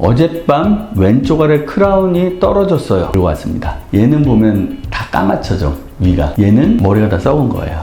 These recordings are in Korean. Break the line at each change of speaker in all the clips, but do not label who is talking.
어젯밤 왼쪽 아래 크라운이 떨어졌어요. 들고 왔습니다. 얘는 보면 다 까맣죠, 위가. 얘는 머리가 다 썩은 거예요.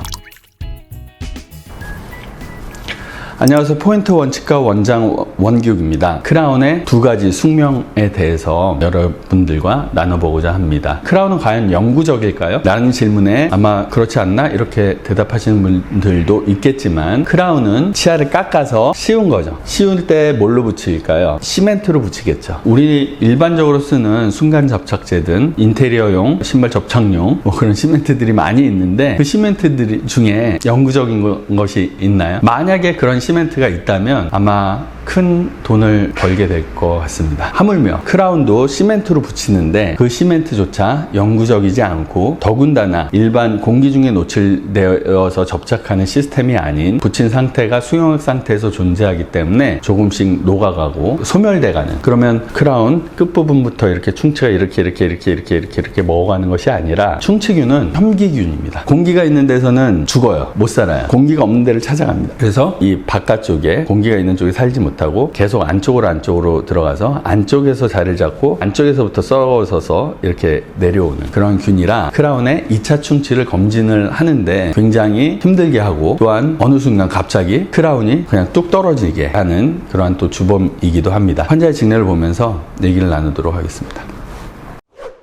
안녕하세요. 포인트 원칙가 원장 원기욱입니다. 크라운의 두 가지 숙명에 대해서 여러분들과 나눠보고자 합니다. 크라운은 과연 영구적일까요? 라는 질문에 아마 그렇지 않나? 이렇게 대답하시는 분들도 있겠지만, 크라운은 치아를 깎아서 씌운 거죠. 씌울 때 뭘로 붙일까요? 시멘트로 붙이겠죠. 우리 일반적으로 쓰는 순간 접착제든 인테리어용, 신발 접착용 그런 시멘트들이 많이 있는데, 그 시멘트들 중에 영구적인 것이 있나요? 만약에 그런 시멘트가 있다면 아마 큰 돈을 벌게 될 것 같습니다. 하물며 크라운도 시멘트로 붙이는데 그 시멘트조차 영구적이지 않고, 더군다나 일반 공기 중에 노출되어서 접착하는 시스템이 아닌 붙인 상태가 수용액 상태에서 존재하기 때문에 조금씩 녹아가고 소멸돼가는, 그러면 크라운 끝부분부터 이렇게 충치가 이렇게 먹어가는 것이 아니라, 충치균은 혐기균입니다. 공기가 있는 데서는 죽어요. 못 살아요. 공기가 없는 데를 찾아갑니다. 그래서 이 바깥쪽에 공기가 있는 쪽에 살지 못하고 계속 안쪽으로 들어가서 안쪽에서 자리를 잡고 안쪽에서부터 썩어서서 이렇게 내려오는 그런 균이라, 크라운의 2차 충치를 검진을 하는데 굉장히 힘들게 하고, 또한 어느 순간 갑자기 크라운이 그냥 뚝 떨어지게 하는 그러한 또 주범이기도 합니다. 환자의 직례를 보면서 얘기를 나누도록 하겠습니다.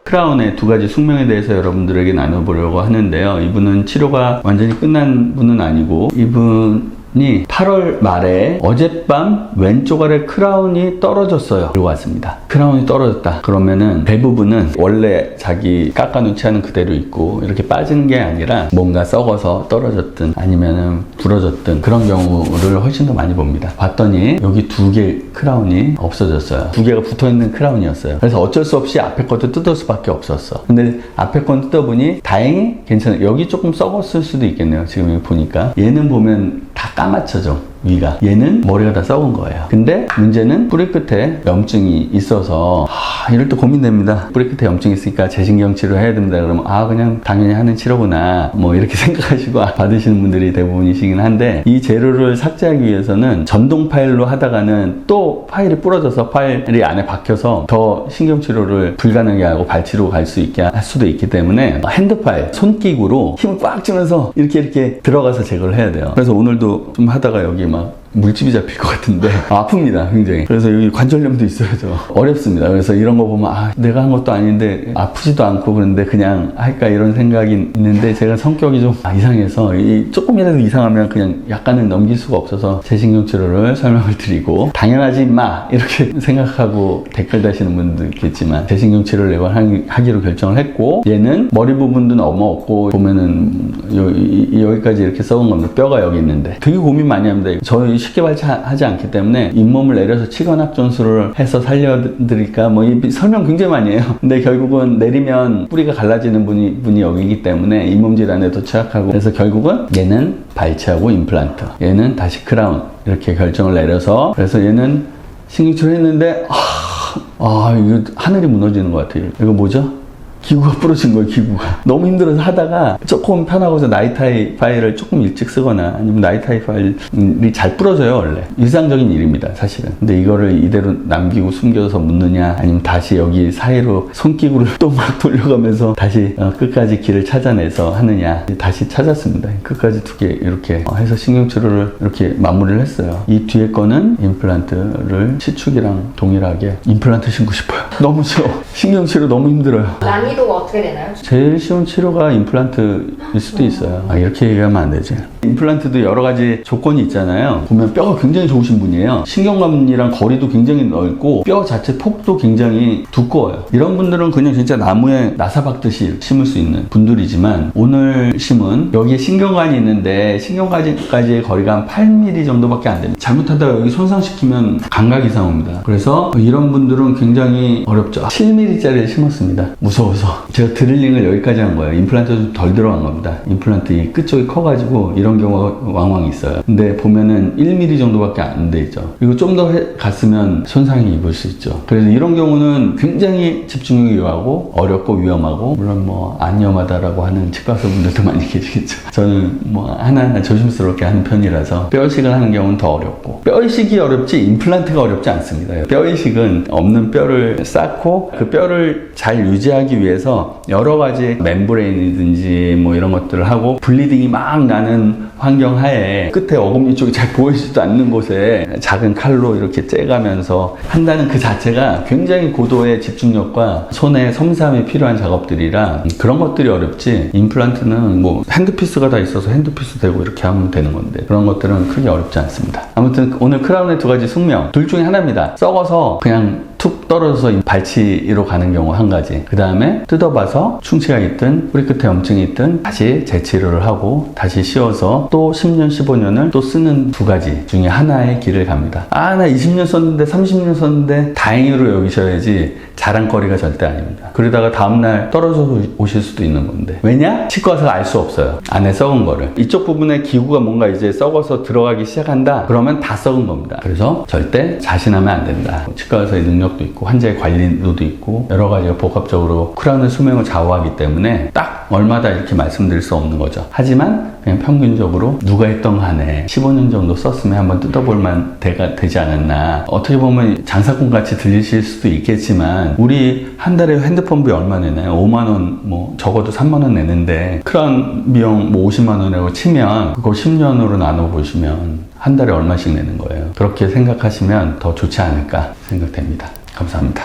크라운의 두 가지 숙명에 대해서 여러분들에게 나눠보려고 하는데요. 이분은 치료가 완전히 끝난 분은 아니고, 이분이 8월 말에 어젯밤 왼쪽 아래 크라운이 떨어졌어요. 들고 왔습니다. 크라운이 떨어졌다 그러면은 대부분은 원래 자기 깎아놓은 치아는 그대로 있고 이렇게 빠지는 게 아니라 뭔가 썩어서 떨어졌든 아니면은 부러졌든 그런 경우를 훨씬 더 많이 봅니다. 봤더니 여기 두 개 크라운이 없어졌어요. 두 개가 붙어있는 크라운이었어요. 그래서 어쩔 수 없이 앞에 것도 뜯을 수밖에 없었어. 근데 앞에 건 뜯어보니 다행히 괜찮아요. 여기 조금 썩었을 수도 있겠네요. 지금 여기 보니까 얘는 보면 다 까맣죠, 위가. 얘는 머리가 다 썩은 거예요. 근데 문제는 뿌리 끝에 염증이 있어서 이럴 때 고민됩니다. 뿌리 끝에 염증이 있으니까 재신경 치료 해야 됩니다. 그러면 그냥 당연히 하는 치료구나 뭐 이렇게 생각하시고 받으시는 분들이 대부분이시긴 한데, 이 재료를 삭제하기 위해서는 전동 파일로 하다가는 또 파일이 부러져서 파일이 안에 박혀서 더 신경 치료를 불가능하게 하고 발치로 갈 수 있게 할 수도 있기 때문에, 핸드 파일, 손기구로 힘을 꽉 주면서 이렇게 들어가서 제거를 해야 돼요. 그래서 오늘도 좀 하다가 여기 막 물집이 잡힐 것 같은데 아픕니다, 굉장히. 그래서 여기 관절염도 있어야죠. 어렵습니다. 그래서 이런 거 보면 내가 한 것도 아닌데 아프지도 않고 그런데 그냥 할까 이런 생각이 있는데, 제가 성격이 좀 이상해서 조금이라도 이상하면 그냥 약간은 넘길 수가 없어서 재신경 치료를 설명을 드리고, 당연하지 마 이렇게 생각하고 댓글 다시는 분도 있겠지만 재신경 치료를 내가 하기로 결정을 했고, 얘는 머리 부분도 너무 없고 보면은 여기까지 이렇게 썩은 겁니다. 뼈가 여기 있는데 되게 고민 많이 합니다. 저희 쉽게 발치하지 않기 때문에 잇몸을 내려서 치건학전술을 해서 살려드릴까 이 설명 굉장히 많이 해요. 근데 결국은 내리면 뿌리가 갈라지는 분이 여기이기 때문에 잇몸 질환에도 취약하고, 그래서 결국은 얘는 발치하고 임플란트, 얘는 다시 크라운 이렇게 결정을 내려서, 그래서 얘는 신경치료 했는데 이거 하늘이 무너지는 것 같아요. 이거 뭐죠? 기구가 부러진 거예요, 기구가. 너무 힘들어서 하다가 조금 편하고서 나이타이 파일을 조금 일찍 쓰거나 아니면 나이타이 파일이 잘 부러져요, 원래. 일상적인 일입니다, 사실은. 근데 이거를 이대로 남기고 숨겨서 묻느냐, 아니면 다시 여기 사이로 손기구를 또 막 돌려가면서 다시 끝까지 길을 찾아내서 하느냐, 다시 찾았습니다. 끝까지 두 개 이렇게 해서 신경치료를 이렇게 마무리를 했어요. 이 뒤에 거는 임플란트를 시축이랑 동일하게 임플란트 신고 싶어요. 너무 싫어. 신경치료 너무 힘들어요.
난이도가 어떻게 되나요?
제일 쉬운 치료가 임플란트일 수도 있어요. 이렇게 얘기하면 안 되지. 임플란트도 여러 가지 조건이 있잖아요. 보면 뼈가 굉장히 좋으신 분이에요. 신경관이랑 거리도 굉장히 넓고 뼈 자체 폭도 굉장히 두꺼워요. 이런 분들은 그냥 진짜 나무에 나사 박듯이 심을 수 있는 분들이지만, 오늘 심은 여기에 신경관이 있는데 신경관까지의 거리가 한 8mm 정도밖에 안 됩니다. 잘못하다가 여기 손상시키면 감각 이상 옵니다. 그래서 이런 분들은 굉장히 어렵죠. 7mm짜리를 심었습니다. 무서워서. 없어서 제가 드릴링을 여기까지 한 거예요. 임플란트 좀 덜 들어간 겁니다. 임플란트 이 끝쪽이 커가지고 이런 경우가 왕왕 있어요. 근데 보면은 1mm 정도밖에 안 돼 있죠. 그리고 좀 더 갔으면 손상이 입을 수 있죠. 그래서 이런 경우는 굉장히 집중력이 요하고 어렵고 위험하고, 물론 뭐 안 위험하다라고 하는 치과 의사분들도 많이 계시겠죠. 저는 뭐 하나하나 조심스럽게 하는 편이라서 뼈 이식을 하는 경우는 더 어렵고, 뼈 이식이 어렵지 임플란트가 어렵지 않습니다. 뼈 이식은 없는 뼈를 쌓고 그 뼈를 잘 유지하기 위해서 여러 가지 멤브레인이든지 뭐 이런 것들을 하고, 블리딩이 막 나는 환경 하에 끝에 어금니 쪽이 잘 보이지도 않는 곳에 작은 칼로 이렇게 째가면서 한다는 그 자체가 굉장히 고도의 집중력과 손의 섬세함이 필요한 작업들이라 그런 것들이 어렵지, 임플란트는 뭐 핸드피스가 다 있어서 핸드피스 대고 이렇게 하면 되는 건데 그런 것들은 크게 어렵지 않습니다. 아무튼 오늘 크라운의 두 가지 숙명, 둘 중에 하나입니다. 썩어서 그냥 툭 떨어져서 발치로 가는 경우 한 가지, 그 다음에 뜯어봐서 충치가 있든 뿌리 끝에 염증이 있든 다시 재치료를 하고 다시 씌워서 또 10년 15년을 또 쓰는 두 가지 중에 하나의 길을 갑니다. 아, 나 20년 썼는데 30년 썼는데 다행으로 여기셔야지 자랑거리가 절대 아닙니다. 그러다가 다음날 떨어져서 오실 수도 있는 건데, 왜냐? 치과 의사가 알 수 없어요. 안에 썩은 거를. 이쪽 부분에 기구가 뭔가 이제 썩어서 들어가기 시작한다 그러면 다 썩은 겁니다. 그래서 절대 자신하면 안 된다. 치과 의사의 능력도 있고 환자의 관리도도 있고 여러 가지가 복합적으로 크라운의 수명을 좌우하기 때문에 딱 얼마다 이렇게 말씀드릴 수 없는 거죠. 하지만 그냥 평균적으로 누가 했던 간에 15년 정도 썼으면 한번 뜯어볼만 되지 않았나. 어떻게 보면 장사꾼 같이 들리실 수도 있겠지만 우리 한 달에 핸드폰비 얼마 내나요? 5만원, 뭐 적어도 3만원 내는데 크라운 비용 뭐 50만원이라고 치면 그거 10년으로 나눠보시면 한 달에 얼마씩 내는 거예요. 그렇게 생각하시면 더 좋지 않을까 생각됩니다. 감사합니다.